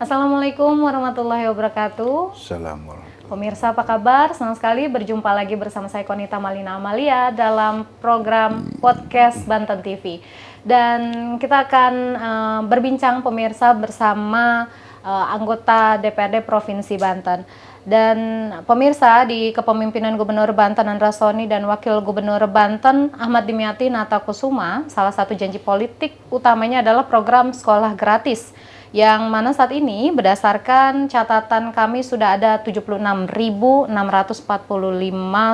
Assalamualaikum warahmatullahi wabarakatuh. Assalamualaikum. Pemirsa apa kabar? Senang sekali berjumpa lagi bersama saya Konita Malina Amalia dalam program podcast Banten TV. Dan kita akan berbincang pemirsa bersama anggota DPRD Provinsi Banten. Dan pemirsa di kepemimpinan Gubernur Banten Andra Soni dan Wakil Gubernur Banten Ahmad Dimyati Natakusuma, salah satu janji politik utamanya adalah program sekolah gratis, yang mana saat ini berdasarkan catatan kami sudah ada 76.645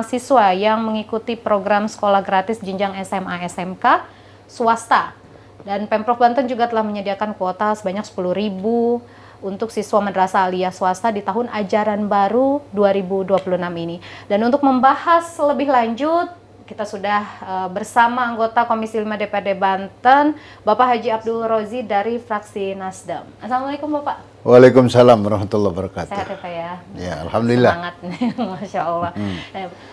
siswa yang mengikuti program sekolah gratis jenjang SMA SMK swasta. Dan Pemprov Banten juga telah menyediakan kuota sebanyak 10.000 untuk siswa madrasah aliyah swasta di tahun ajaran baru 2026 ini. Dan untuk membahas lebih lanjut, kita sudah bersama anggota Komisi 5 DPRD Banten, Bapak Haji Abdul Rozi dari fraksi Nasdem. Assalamualaikum Bapak. Waalaikumsalam warahmatullahi wabarakatuh. Sehat ya Pak ya? Ya, alhamdulillah. Semangat nih, Masya Allah.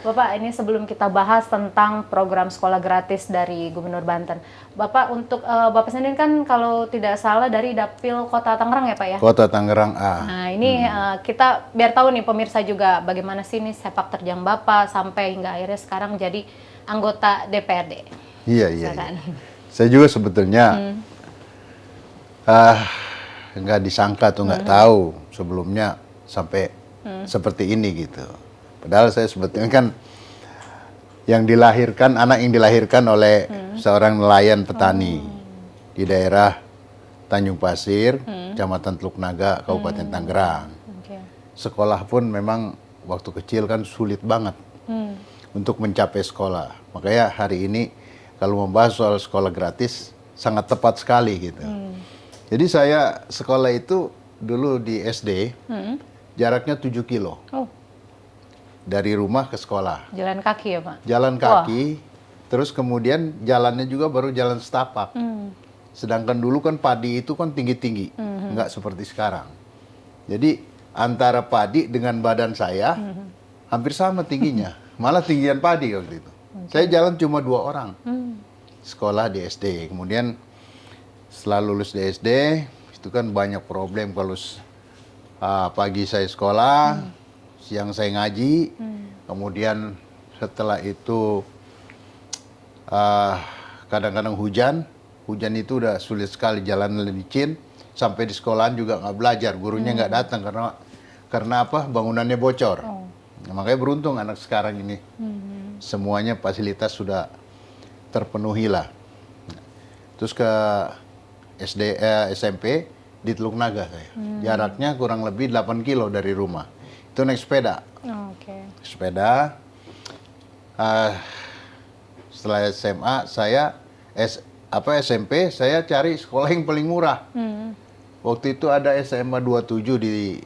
Bapak, ini sebelum kita bahas tentang program sekolah gratis dari Gubernur Banten, Bapak untuk Bapak sendiri kan kalau tidak salah dari Dapil Kota Tangerang ya Pak ya? Kota Tangerang A. Nah ini kita biar tahu nih pemirsa juga bagaimana sih nih sepak terjang Bapak sampai hingga akhirnya sekarang jadi anggota DPRD. Iya. Saya juga sebetulnya nggak disangka atau nggak tahu sebelumnya sampai seperti ini gitu. Padahal saya sebetulnya kan anak yang dilahirkan oleh seorang nelayan petani di daerah Tanjung Pasir, Kecamatan Teluk Naga, Kabupaten Tangerang. Sekolah pun memang waktu kecil kan sulit banget untuk mencapai sekolah. Makanya hari ini kalau membahas soal sekolah gratis sangat tepat sekali gitu. Jadi saya sekolah itu dulu di SD, jaraknya 7 kilo. Dari rumah ke sekolah. Jalan kaki ya Pak? Jalan kaki, terus kemudian jalannya juga baru jalan setapak. Sedangkan dulu kan padi itu kan tinggi-tinggi, nggak seperti sekarang. Jadi antara padi dengan badan saya hampir sama tingginya. Malah tinggian padi waktu itu. Saya jalan cuma 2 orang. Sekolah di SD. Kemudian setelah lulus di SD, itu kan banyak problem kalau pagi saya sekolah, siang saya ngaji. Kemudian setelah itu kadang-kadang hujan itu udah sulit sekali, jalan licin. Sampai di sekolahan juga nggak belajar, gurunya nggak datang karena apa? Bangunannya bocor. Nah, makanya beruntung anak sekarang ini semuanya fasilitas sudah terpenuhi lah. Terus ke SMP di Teluk Naga saya. Jaraknya kurang lebih 8 kilo dari rumah. Itu naik sepeda. Sepeda. Setelah SMA saya SMP saya cari sekolah yang paling murah. Waktu itu ada SMA 27 di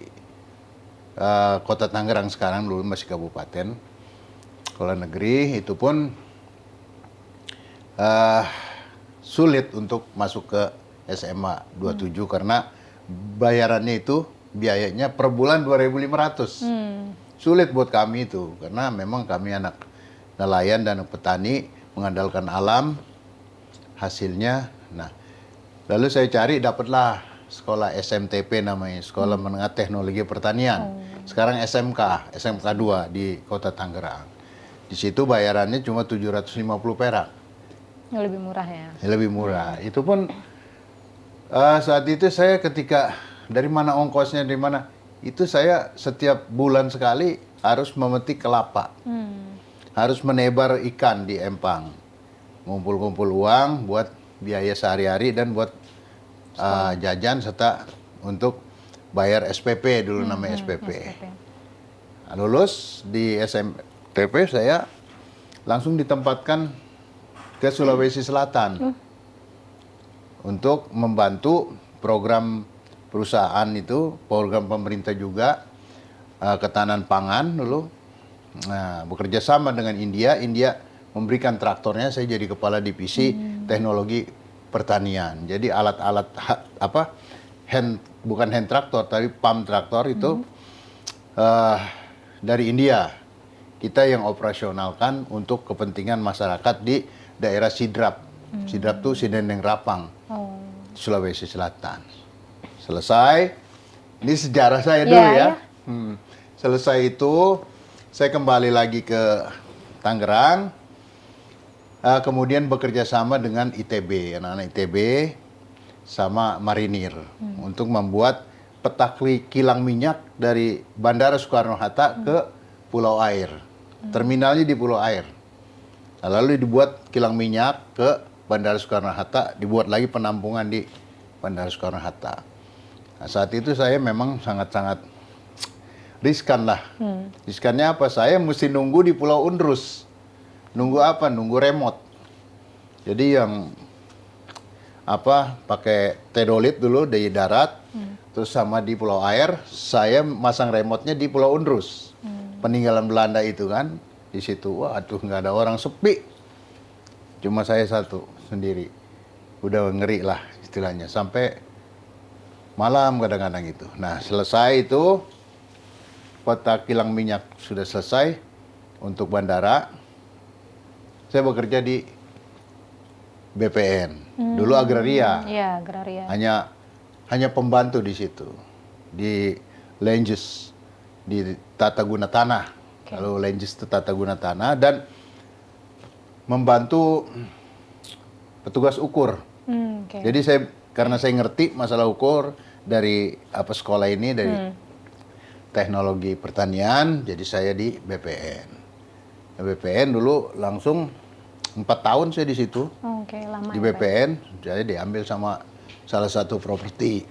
Kota Tangerang, sekarang dulu masih kabupaten. Sekolah negeri itu pun sulit untuk masuk ke SMA 27 karena bayarannya itu biayanya per bulan 2.500. Sulit buat kami itu karena memang kami anak nelayan dan anak petani mengandalkan alam hasilnya. Nah, lalu saya cari dapatlah sekolah SMTP namanya, Sekolah Menengah Teknologi Pertanian. Sekarang SMK 2 di Kota Tangerang. Di situ bayarannya cuma 750 perak. Yang lebih murah ya? Lebih murah. Itu pun saat itu saya ketika dari mana ongkosnya, dari mana, itu saya setiap bulan sekali harus memetik kelapa. Harus menebar ikan di empang. Ngumpul-ngumpul uang buat biaya sehari-hari dan buat jajan serta untuk bayar SPP dulu, namanya SPP. Nah, lulus di SMTP saya langsung ditempatkan ke Sulawesi Selatan untuk membantu program perusahaan itu, program pemerintah juga, ketahanan pangan dulu. Nah, bekerja sama dengan India memberikan traktornya, saya jadi kepala divisi teknologi pertanian. Jadi alat-alat bukan hand traktor tapi pump traktor itu dari India. Kita yang operasionalkan untuk kepentingan masyarakat di daerah Sidrap. Sidrap itu Sinendeng Rapang, Sulawesi Selatan. Selesai, Ini sejarah saya Ya, dulu ya. ya. Selesai itu, saya kembali lagi ke Tangerang. Kemudian bekerja sama dengan ITB, anak-anak ITB sama Marinir untuk membuat peta kilang minyak dari Bandara Soekarno-Hatta ke Pulau Air. Terminalnya di Pulau Air. Nah, lalu dibuat kilang minyak ke Bandara Soekarno-Hatta, dibuat lagi penampungan di Bandara Soekarno-Hatta. Nah, saat itu saya memang sangat-sangat riskan lah. Riskannya apa? Saya mesti nunggu di Pulau Undrus. Nunggu apa? Nunggu remote. Jadi yang pakai tedolit dulu di darat, terus sama di Pulau Air, saya masang remote-nya di Pulau Undrus. Peninggalan Belanda itu kan, di situ. Waduh, nggak ada orang, sepi. Cuma saya satu sendiri. Udah ngeri lah istilahnya. Sampai malam kadang-kadang itu. Nah, selesai itu, peta kilang minyak sudah selesai untuk bandara. Saya bekerja di BPN. Dulu agraria. Iya, agraria. Hanya pembantu di situ. Di Lenjes, di tata guna tanah. Kalau Lenjes itu tata guna tanah dan membantu petugas ukur. Jadi karena saya ngerti masalah ukur dari sekolah ini, dari teknologi pertanian, jadi saya di BPN. BPN dulu langsung 4 tahun saya di situ. Lama Di BPN, saya diambil sama salah satu properti.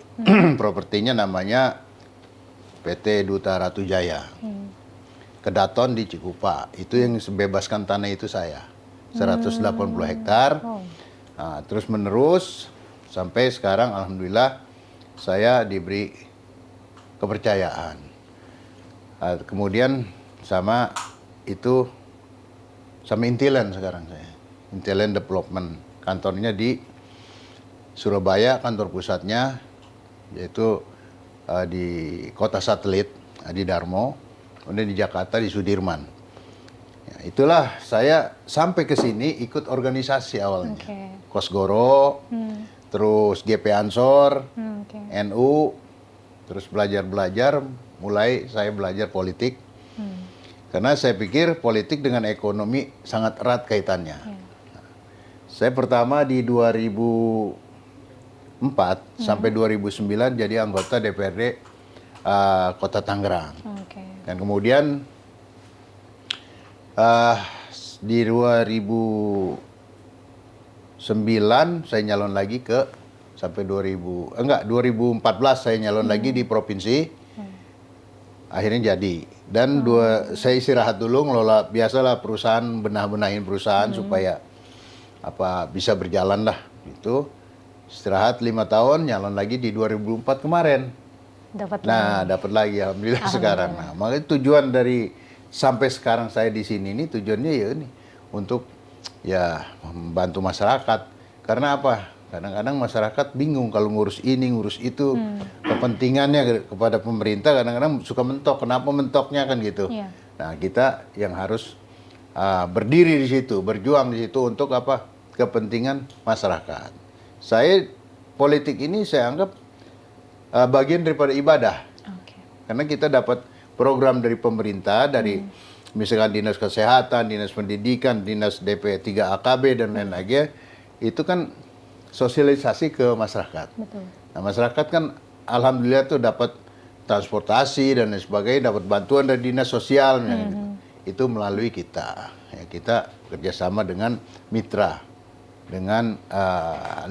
Propertinya namanya PT Duta Ratu Jaya. Kedaton di Cikupa. Itu yang bebaskan tanah itu saya. 180 hektar. Nah, terus menerus sampai sekarang alhamdulillah saya diberi kepercayaan. Kemudian sama Intiland sekarang saya. Intiland Development. Kantornya di Surabaya, kantor pusatnya, yaitu di kota satelit, di Darmo. Kemudian di Jakarta, di Sudirman. Ya, itulah saya sampai ke sini ikut organisasi awalnya. Kosgoro, terus GP Ansor, NU, terus belajar-belajar, mulai saya belajar politik. Karena saya pikir politik dengan ekonomi sangat erat kaitannya. Saya pertama di 2004 sampai 2009 jadi anggota DPRD Kota Tangerang. Dan kemudian di 2009 saya nyalon lagi sampai 2014 saya nyalon lagi di provinsi. Akhirnya jadi. Dan saya istirahat dulu, ngelola biasalah perusahaan, benahin perusahaan supaya bisa berjalan lah gitu. Istirahat 5 tahun, nyalon lagi di 2004 kemarin. Dapat lagi alhamdulillah sekarang. Nah, makanya tujuan dari sampai sekarang saya di sini ini tujuannya ya ini untuk membantu masyarakat. Karena apa? Kadang-kadang masyarakat bingung kalau ngurus ini, ngurus itu, kepentingannya kepada pemerintah kadang-kadang suka mentok. Kenapa mentoknya kan gitu? Nah, kita yang harus berdiri di situ, berjuang di situ untuk kepentingan masyarakat. Saya politik ini saya anggap bagian daripada ibadah. Karena kita dapat program dari pemerintah, dari misalkan Dinas Kesehatan, Dinas Pendidikan, Dinas DP 3 AKB dan lain lagi, itu kan sosialisasi ke masyarakat. Nah, masyarakat kan alhamdulillah tuh dapat transportasi dan lain sebagainya, dapat bantuan dari dinas sosial gitu. Itu melalui kita. Ya, kita kerjasama dengan mitra, dengan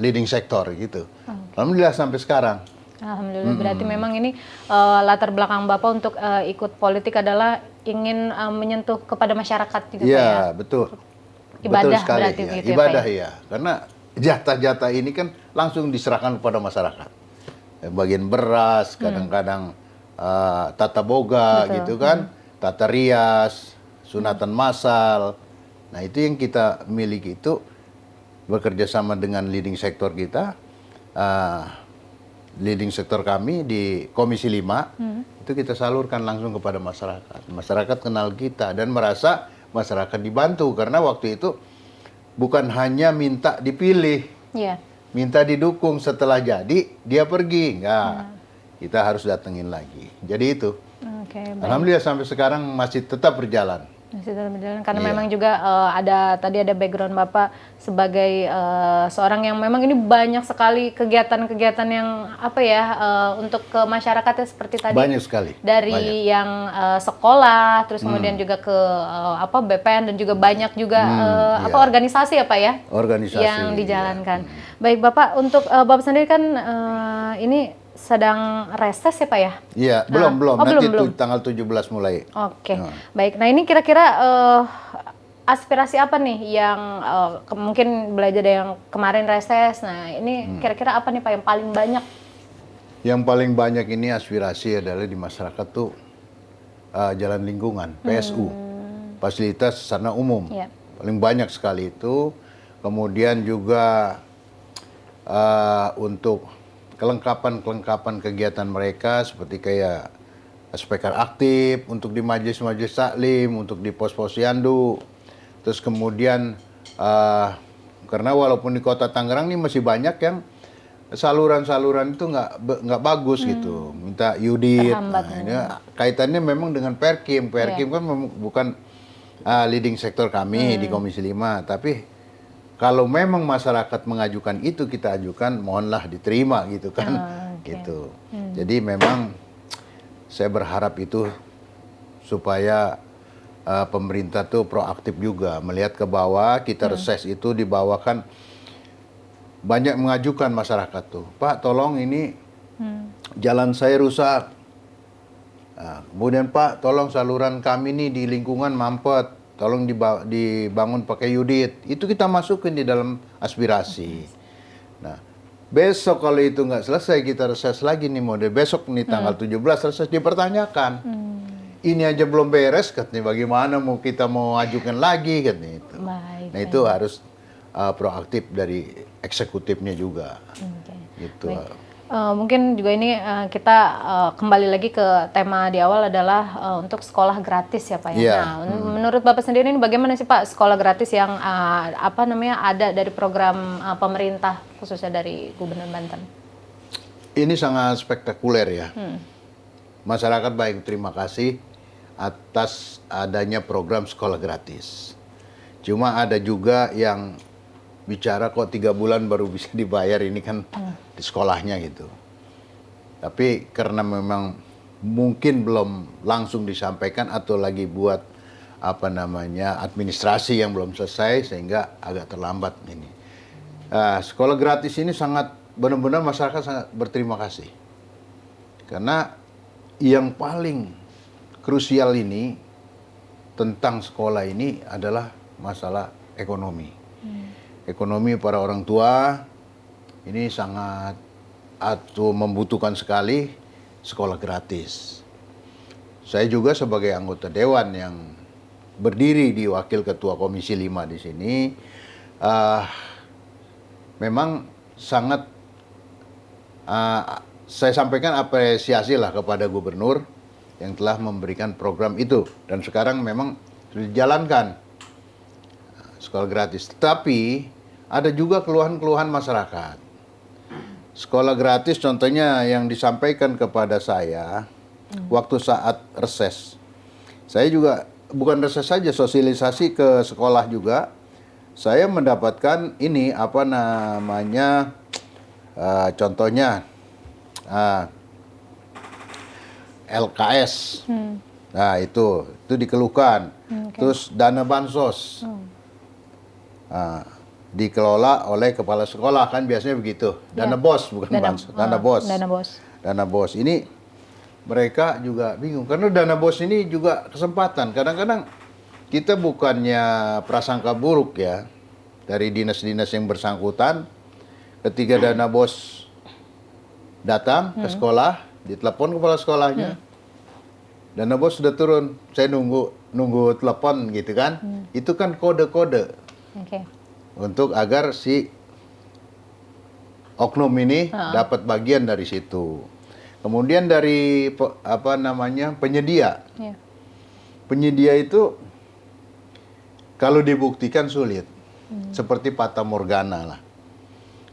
leading sector gitu. Alhamdulillah sampai sekarang. Alhamdulillah, berarti memang ini latar belakang Bapak untuk ikut politik adalah ingin menyentuh kepada masyarakat juga ya? Iya, betul. Ibadah betul sekali, berarti begitu ibadah ya, Pak? Ya. Karena jatah-jatah ini kan langsung diserahkan kepada masyarakat. Bagian beras, kadang-kadang tata boga gitu kan, tata rias, sunatan massal. Nah, itu yang kita miliki itu bekerja sama dengan leading sektor kita. Leading sektor kami di Komisi 5 itu kita salurkan langsung kepada masyarakat. Masyarakat kenal kita dan merasa masyarakat dibantu karena waktu itu bukan hanya minta dipilih, minta didukung setelah jadi dia pergi, enggak. kita harus datengin lagi. Jadi itu. Oke, baik. Alhamdulillah sampai sekarang masih tetap berjalan. Masih tetap berjalan karena Iya. memang juga tadi ada background Bapak sebagai seorang yang memang ini banyak sekali kegiatan-kegiatan yang apa ya untuk ke masyarakatnya seperti tadi. Banyak sekali. Dari Banyak. yang sekolah, terus kemudian juga ke BPN dan juga banyak juga iya. organisasi ya Pak ya Organisasi yang dijalankan. iya. Baik Bapak, untuk Bapak sendiri kan ini sedang reses ya Pak ya? Iya, belum. Oh, Nanti belum. tanggal 17 mulai. Oke, baik. Nah ini kira-kira aspirasi apa nih yang mungkin belajar dari yang kemarin reses. Nah ini kira-kira apa nih Pak yang paling banyak? Yang paling banyak ini aspirasi adalah di masyarakat tuh jalan lingkungan, PSU, fasilitas sarana umum. Iya. Paling banyak sekali itu. Kemudian juga untuk kelengkapan kegiatan mereka seperti kayak speaker aktif untuk di majelis-majelis taklim, untuk di pos-posyandu. Terus kemudian karena walaupun di Kota Tangerang ini masih banyak yang saluran-saluran itu nggak bagus gitu, minta yudit. Terhambat. Nah, ini kaitannya memang dengan Perkim. Perkim kan memang bukan leading sektor kami di Komisi 5, tapi kalau memang masyarakat mengajukan itu kita ajukan, mohonlah diterima gitu kan, gitu. Jadi memang saya berharap itu supaya pemerintah tuh proaktif juga melihat ke bawah. Kita reses itu dibawakan banyak mengajukan masyarakat tuh, Pak tolong ini jalan saya rusak. Nah, kemudian Pak tolong saluran kami nih di lingkungan mampet. Tolong dibangun pakai yudit. Itu kita masukin di dalam aspirasi. Nah, besok kalau itu nggak selesai, kita reses lagi nih model. Besok nih tanggal 17 reses dipertanyakan. Ini aja belum beres, katanya bagaimana kita mau ajukan lagi, katanya itu. Baik, Nah, itu harus proaktif dari eksekutifnya juga. Gitu. Mungkin juga ini kita kembali lagi ke tema di awal adalah untuk sekolah gratis ya Pak ya. Iya. Nah, menurut Bapak sendiri ini bagaimana sih Pak sekolah gratis yang ada dari program pemerintah khususnya dari Gubernur Banten? Ini sangat spektakuler ya. Masyarakat baik terima kasih atas adanya program sekolah gratis. Cuma ada juga yang bicara kok 3 bulan baru bisa dibayar, ini kan di sekolahnya gitu. Tapi karena memang mungkin belum langsung disampaikan atau lagi buat administrasi yang belum selesai sehingga agak terlambat ini. Sekolah gratis ini sangat benar-benar masyarakat sangat berterima kasih. Karena yang paling krusial ini tentang sekolah ini adalah masalah ekonomi. Ekonomi para orang tua ini sangat membutuhkan sekali sekolah gratis. Saya juga sebagai anggota dewan yang berdiri di wakil ketua Komisi 5 di sini, memang sangat saya sampaikan apresiasi lah kepada gubernur yang telah memberikan program itu, dan sekarang memang sudah dijalankan sekolah gratis. Tapi ada juga keluhan-keluhan masyarakat. Sekolah gratis contohnya yang disampaikan kepada saya waktu saat reses. Saya juga bukan reses saja, sosialisasi ke sekolah juga. Saya mendapatkan ini contohnya LKS. Nah, itu dikeluhkan. Terus dana bansos. Dikelola oleh kepala sekolah, kan biasanya begitu. Dana bos, bukan bansos. Dana bos. Dana bos. Ini mereka juga bingung karena dana bos ini juga kesempatan. Kadang-kadang kita bukannya prasangka buruk ya dari dinas-dinas yang bersangkutan. Ketika dana bos datang ke sekolah, ditelepon kepala sekolahnya. Dana bos sudah turun. Saya nunggu telepon gitu kan. Itu kan kode-kode. Untuk agar si oknum ini dapat bagian dari situ. Kemudian dari penyedia. Penyedia itu kalau dibuktikan sulit. Seperti Fata Morgana lah.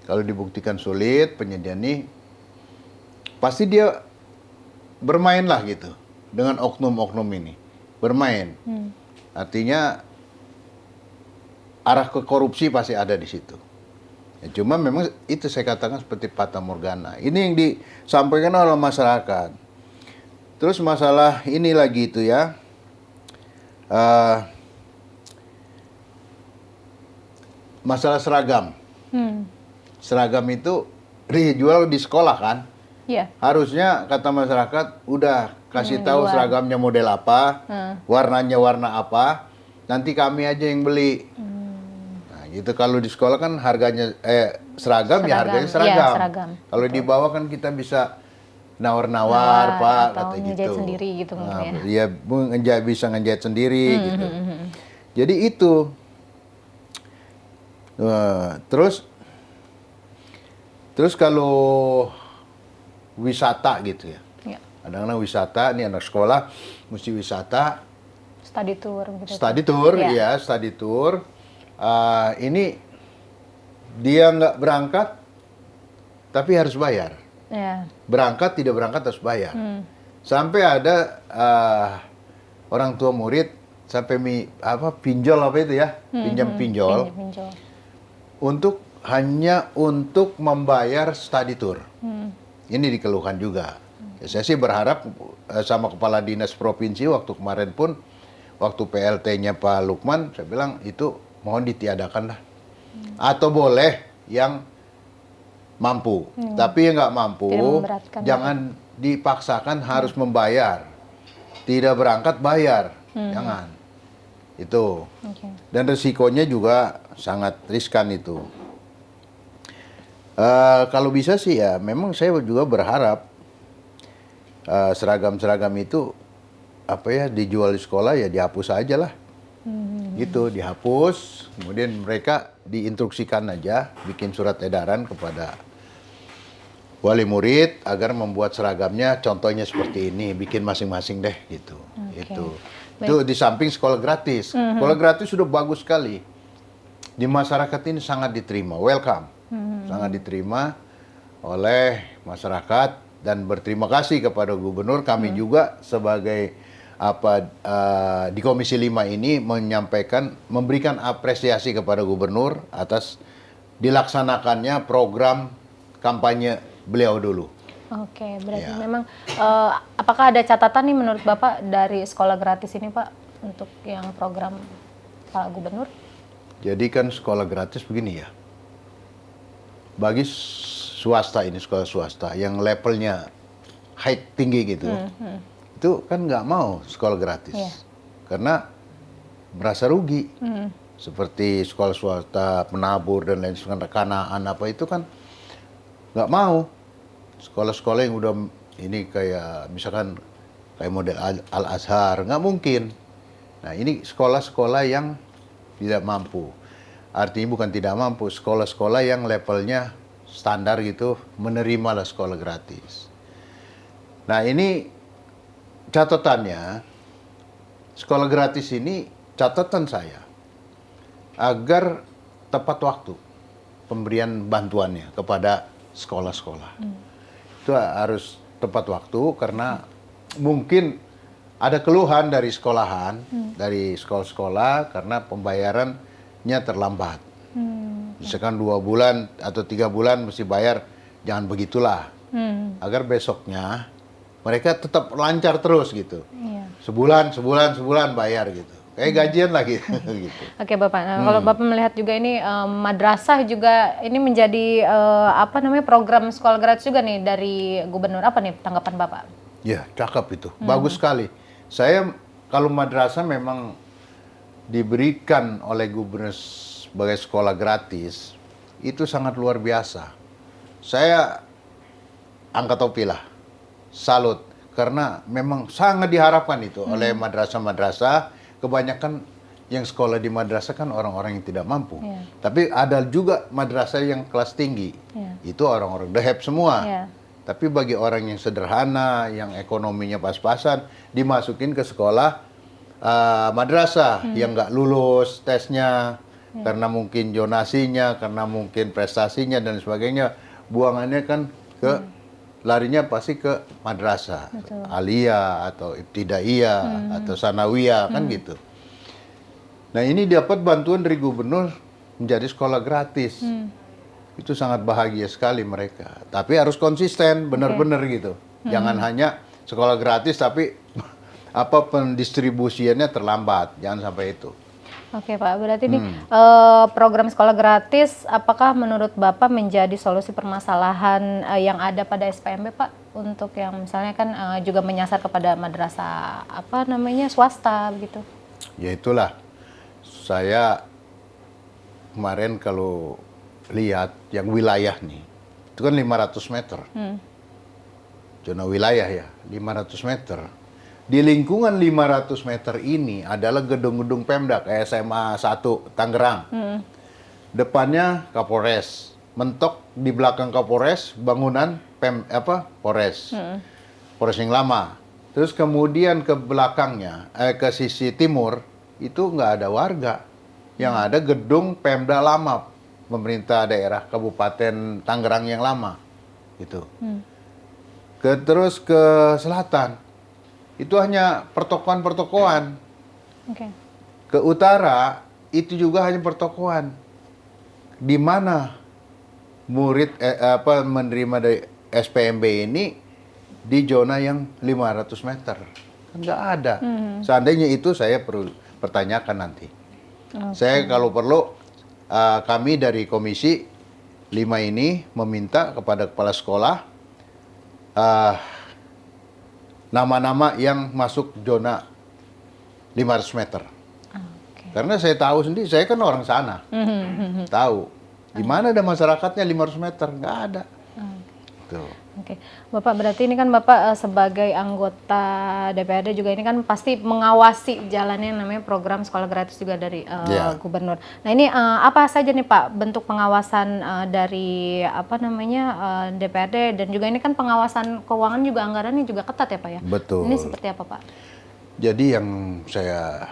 Kalau dibuktikan sulit, penyedia ini pasti dia bermainlah gitu dengan oknum-oknum ini. Bermain. Artinya arah ke korupsi pasti ada di situ. Ya, cuma memang itu saya katakan seperti fata morgana. Ini yang disampaikan oleh masyarakat. Terus masalah ini lagi itu ya. Masalah seragam. Seragam itu dijual di sekolah kan? Iya. Harusnya kata masyarakat udah kasih tahu dijual. seragamnya model apa, warnanya warna apa, nanti kami aja yang beli. Nah, gitu kalau di sekolah kan harganya seragam ya harganya seragam. Iya, seragam. Kalau di bawah kan kita bisa nawar-nawar, Pak, atau kata ngejahit gitu. sendiri gitu mungkin Iya, bisa ngejahit sendiri gitu. Jadi itu. Terus kalau wisata gitu ya. ya. Kadang-kadang wisata, nih anak sekolah mesti wisata, Study tour gitu. study tour, Iya. ya study tour. Ini dia nggak berangkat, tapi harus bayar. Ya. Berangkat tidak berangkat harus bayar. Sampai ada orang tua murid sampai pinjol apa itu ya, pinjam pinjol hanya untuk membayar study tour. Ini dikeluhkan juga. Ya, saya sih berharap sama kepala dinas provinsi waktu kemarin pun, waktu PLT-nya Pak Lukman, saya bilang itu mohon ditiadakan lah. Atau boleh yang mampu, tapi yang nggak mampu jangan dipaksakan harus membayar. Tidak berangkat bayar, jangan. Itu. Dan resikonya juga sangat riskan itu. Kalau bisa sih ya, memang saya juga berharap seragam-seragam itu dijual di sekolah ya dihapus aja lah. Gitu, dihapus, kemudian mereka diinstruksikan aja, bikin surat edaran kepada wali murid agar membuat seragamnya contohnya seperti ini, bikin masing-masing deh gitu. Itu di samping sekolah gratis. Sekolah gratis sudah bagus sekali. Di masyarakat ini sangat diterima, welcome. Sangat diterima oleh masyarakat dan berterima kasih kepada gubernur. Kami juga sebagai di Komisi 5 ini memberikan apresiasi kepada gubernur atas dilaksanakannya program kampanye beliau dulu. Oke, berarti memang apakah ada catatan nih menurut Bapak dari sekolah gratis ini Pak untuk yang program Pak Gubernur? Jadi kan sekolah gratis begini ya. Bagi swasta ini, sekolah swasta yang levelnya high tinggi gitu, itu kan nggak mau sekolah gratis. Karena merasa rugi. Seperti sekolah swasta, penabur dan lain sebagainya, kanaan apa itu kan nggak mau. Sekolah-sekolah yang udah ini kayak misalkan kayak model Al-Azhar, nggak mungkin. Nah ini sekolah-sekolah yang tidak mampu. Artinya bukan tidak mampu, sekolah-sekolah yang levelnya standar gitu, menerimalah sekolah gratis. Nah ini catatannya, sekolah gratis ini catatan saya, agar tepat waktu pemberian bantuannya kepada sekolah-sekolah. Itu harus tepat waktu karena mungkin ada keluhan dari sekolahan, dari sekolah-sekolah karena pembayarannya terlambat. Misalkan 2 bulan atau 3 bulan mesti bayar, jangan begitulah. Agar besoknya mereka tetap lancar terus gitu. Sebulan bayar gitu. Kayak gajian lagi gitu. Oke Bapak, kalau Bapak melihat juga ini madrasah juga ini menjadi program sekolah gratis juga nih dari gubernur, apa nih tanggapan Bapak? Ya, cakep itu. Bagus sekali. Saya kalau madrasah memang diberikan oleh gubernur sebagai sekolah gratis, itu sangat luar biasa. Saya angkat topi lah, salut. Karena memang sangat diharapkan itu oleh madrasah-madrasah. Kebanyakan yang sekolah di madrasah kan orang-orang yang tidak mampu. Tapi ada juga madrasah yang kelas tinggi. Itu orang-orang dahab semua. Tapi bagi orang yang sederhana, yang ekonominya pas-pasan, dimasukin ke sekolah madrasah yang nggak lulus tesnya, karena mungkin zonasinya, karena mungkin prestasinya dan sebagainya, buangannya kan ke larinya pasti ke madrasah, Betul. aliyah atau ibtidaiyah atau sanawiyah kan gitu. Nah ini dapat bantuan dari gubernur menjadi sekolah gratis. Itu sangat bahagia sekali mereka. Tapi harus konsisten, benar-benar gitu. Jangan hanya sekolah gratis tapi apa pendistribusiannya terlambat. Jangan sampai itu. Oke Pak, berarti ini program sekolah gratis, apakah menurut Bapak menjadi solusi permasalahan yang ada pada SPMB Pak? Untuk yang misalnya kan juga menyasar kepada madrasah apa namanya swasta begitu? Ya itulah, saya kemarin kalau lihat yang wilayah nih, itu kan 500 meter. Zona wilayah ya, 500 meter. Di lingkungan 500 meter ini adalah gedung-gedung Pemda kayak SMA 1 Tangerang. Depannya Kapolres. Mentok di belakang Kapolres bangunan Polres. Polres yang lama. Terus kemudian ke belakangnya, ke sisi timur itu nggak ada warga. Yang ada gedung Pemda lama, pemerintah daerah Kabupaten Tangerang yang lama. Gitu. Terus ke selatan. Itu hanya pertokoan-pertokoan. Oke. Ke utara itu juga hanya pertokoan. Di mana murid menerima dari SPMB ini di zona yang 500 meter. Kan nggak ada. Seandainya itu saya perlu pertanyakan nanti. Saya kalau perlu kami dari Komisi 5 ini meminta kepada kepala sekolah nama-nama yang masuk zona 500 meter. Karena saya tahu sendiri, saya kan orang sana. Tahu. Di mana ada masyarakatnya 500 meter? Nggak ada. Tuh. Oke, Bapak berarti ini kan Bapak sebagai anggota DPRD juga ini kan pasti mengawasi jalannya yang namanya program sekolah gratis juga dari Gubernur. Nah ini apa saja nih Pak bentuk pengawasan dari apa namanya DPRD dan juga ini kan pengawasan keuangan juga anggarannya juga ketat ya Pak ya? Betul. Ini seperti apa Pak? Jadi yang saya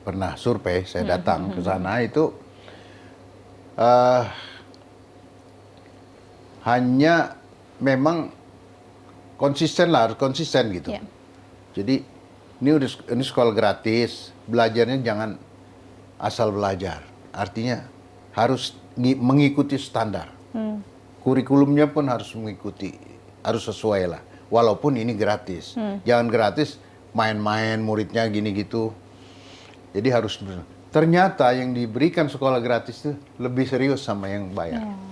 pernah survei, saya datang ke sana itu hanya memang konsisten lah, harus konsisten gitu. Yeah. Jadi ini sekolah gratis, belajarnya jangan asal belajar. Artinya harus mengikuti standar. Kurikulumnya pun harus mengikuti, harus sesuai lah. Walaupun ini gratis, jangan gratis main-main muridnya gini gitu. Jadi harus ternyata yang diberikan sekolah gratis itu lebih serius sama yang bayar. Yeah.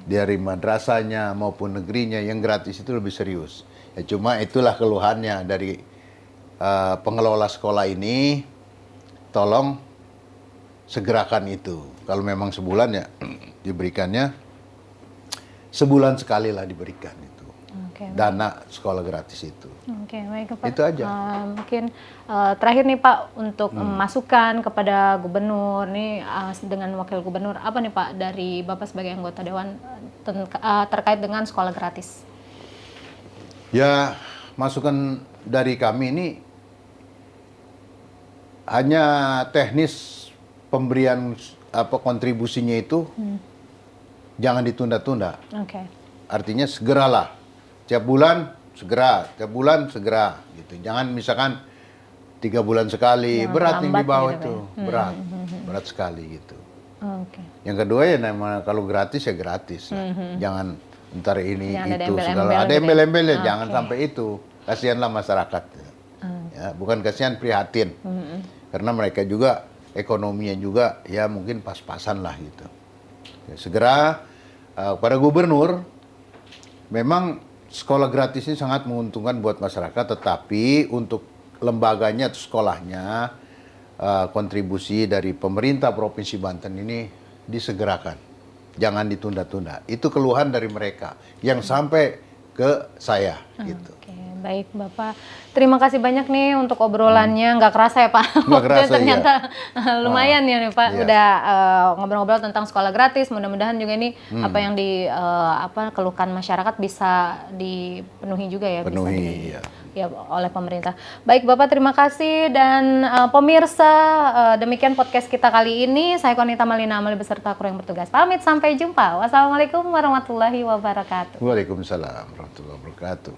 Dari madrasahnya maupun negerinya yang gratis itu lebih serius. Ya cuma itulah keluhannya dari pengelola sekolah ini, tolong segerakan itu. Kalau memang sebulan ya diberikannya sebulan sekali lah diberikan itu. Dana sekolah gratis itu. Oke, baik Pak. Itu aja. Mungkin terakhir nih Pak untuk masukan kepada Gubernur nih dengan Wakil Gubernur apa nih Pak dari Bapak sebagai anggota Dewan terkait dengan sekolah gratis? Ya masukan dari kami ini hanya teknis pemberian kontribusinya itu jangan ditunda-tunda. Artinya segeralah. Tiap bulan segera, tiap bulan segera gitu. Jangan misalkan 3 bulan sekali, berat yang di bawah itu, berat sekali gitu. Yang kedua ya kalau gratis ya gratis. Jangan ntar ini itu segala. Ada embel-embel ya, jangan sampai itu. Kasihanlah masyarakat. Ya, bukan kasihan, prihatin. Karena mereka juga ekonominya juga ya mungkin pas-pasan lah gitu. Ya, segera pada gubernur memang sekolah gratis ini sangat menguntungkan buat masyarakat, tetapi untuk lembaganya atau sekolahnya kontribusi dari pemerintah Provinsi Banten ini disegerakan. Jangan ditunda-tunda. Itu keluhan dari mereka yang sampai ke saya gitu. Baik Bapak, terima kasih banyak nih untuk obrolannya. Nggak kerasa ya Pak, nggak kerasa, ternyata lumayan ya nih Pak. Iya. Udah ngobrol-ngobrol tentang sekolah gratis. Mudah-mudahan juga ini apa yang keluhkan masyarakat bisa dipenuhi juga ya. Penuhi, iya. ya oleh pemerintah. Baik Bapak, terima kasih. Dan pemirsa, demikian podcast kita kali ini. Saya Konita Malina Amali beserta kru yang bertugas pamit, sampai jumpa. Wassalamualaikum warahmatullahi wabarakatuh. Waalaikumsalam warahmatullahi wabarakatuh.